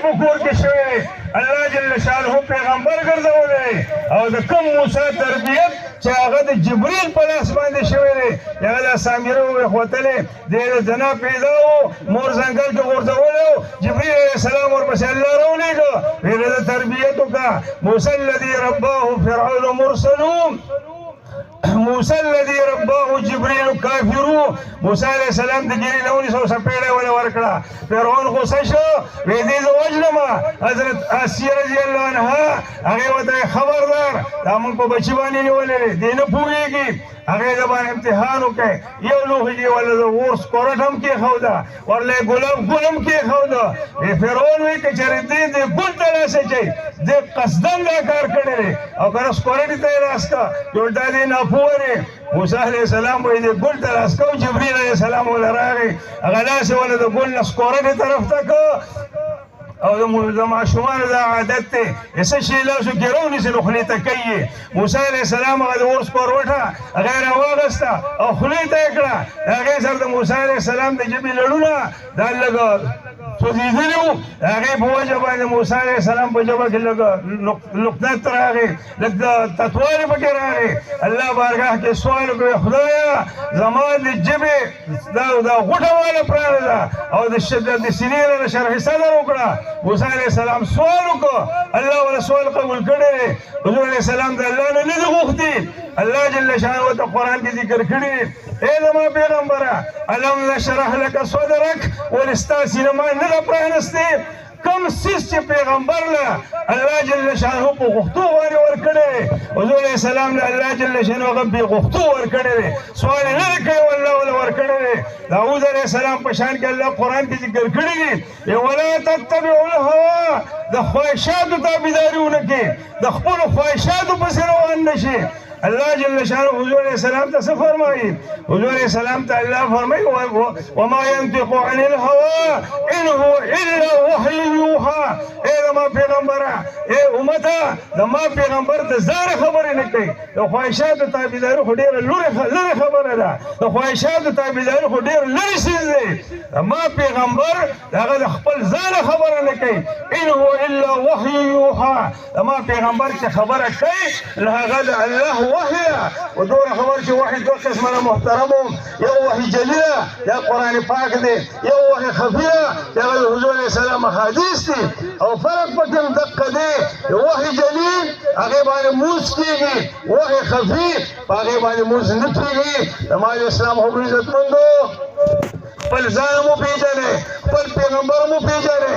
په کور کې شوی الله جل شانه پیغمبر ګرځولی او د کوم موسی تربیت چې هغه د جبریل په لاس باندې شوی دی هغه د سامره وښوتلی دی د زنا پیدا و مور ځنګل کې غورځولی و جبریل علیه السلام ورپسې الله راولېږه ویې د تربیت وکړه موسی الذي رباه فرعون مرسلون موسی الذي رباه جبريل کافرو موسی علیہ السلام د ګیري نه 1900 سپېړه ولا ورکړه فرعون غوسه شو وې دې وجلما حضرت آسیه رضی الله عنها هغه وته خبردار دا موږ په بچی باندې نیولې دې نه پوهیږي هغه زبان امتحان وکړي یو لوخي ولا د ورس کورټم کې خودا ورله ګلم کې خودا فرعون وې کچره دې ګل تلاسه چي دې قصدن دا کار کړی او کر سکورټي ته راستا جوړدا دې نه پوره موسی علیہ السلام وې دې ګل تلاسکو جبريل علیہ السلام ولراغي هغه لاس ول د ګل سکورټي طرف ته کو او د معشومان دا عادت ته اسه شی لاسو ګرونی سره خلی ته کوي موسی علیہ السلام هغه ورس کور وټه غیر واغستا او خلی ته کړه هغه سره د موسی علیہ السلام د جبی لړونه دا لګا سوزیدلو هغه په وجه باندې موسی علیہ السلام په جواب کې لګا لقطه راغی لګا تطویر پکې راغی الله بارګه کې سوال کوي خدایا زمان د جبه دا غټه والا پرانه او د شدت د سینې له شرح صدر وکړه موسی علیہ السلام سوال وکړ الله ولا سوال قبول کړي حضور علیہ السلام د الله نه نه غوښتي الله جل شانه د قران کې ذکر کړي اے زما پیغمبره الم نشرح لك صدرك ولستاسین ما نه پرانسته کم سیس چې پیغمبر له الله جل شانه په غوښتو باندې ورکړي حضور علیہ السلام له الله جل شانه هغه په غوښتو ورکړي سوال نه کوي والله ولا ورکړي داوود علیہ السلام په شان کې الله قران کې ذکر کړی دی ولا تتبعوا الهوى د خواهشاتو تابعداريونه کې د خپل خواهشاتو په سر روان نشي الله جل شانه حضور علیہ السلام ته فرمایي حضور علیہ السلام ته الله فرمایي وما ينطق عن الهوى ان هو الا وحي يوحى اے ما پیغمبره اے امته ما پیغمبر ته زار خبرې نه کوي د خواهشاتو تابعداري خو ډیره لوی خبره ده د خواهشاتو تابعداري خو ډیره لوی شی دی ما پیغمبر هغه د خپل ځان خبره نه کوي ان هو الا وحي يوحى ما پیغمبر چې خبره کوي هغه د الله وحي ودور خبر چې وحي دوه قسمه محترمو یو وحي جلیله یا قران پاک دی یو وحي خفیه یا حضور علیہ السلام حدیث دی او فرق پکې دقه دی وحي جلیل هغه باندې موس کیږي وحي خفی هغه باندې موس نه کیږي د اسلام حکم عزت مندو خپل ځان مو پیژنه خپل پیغمبر مو پیژنه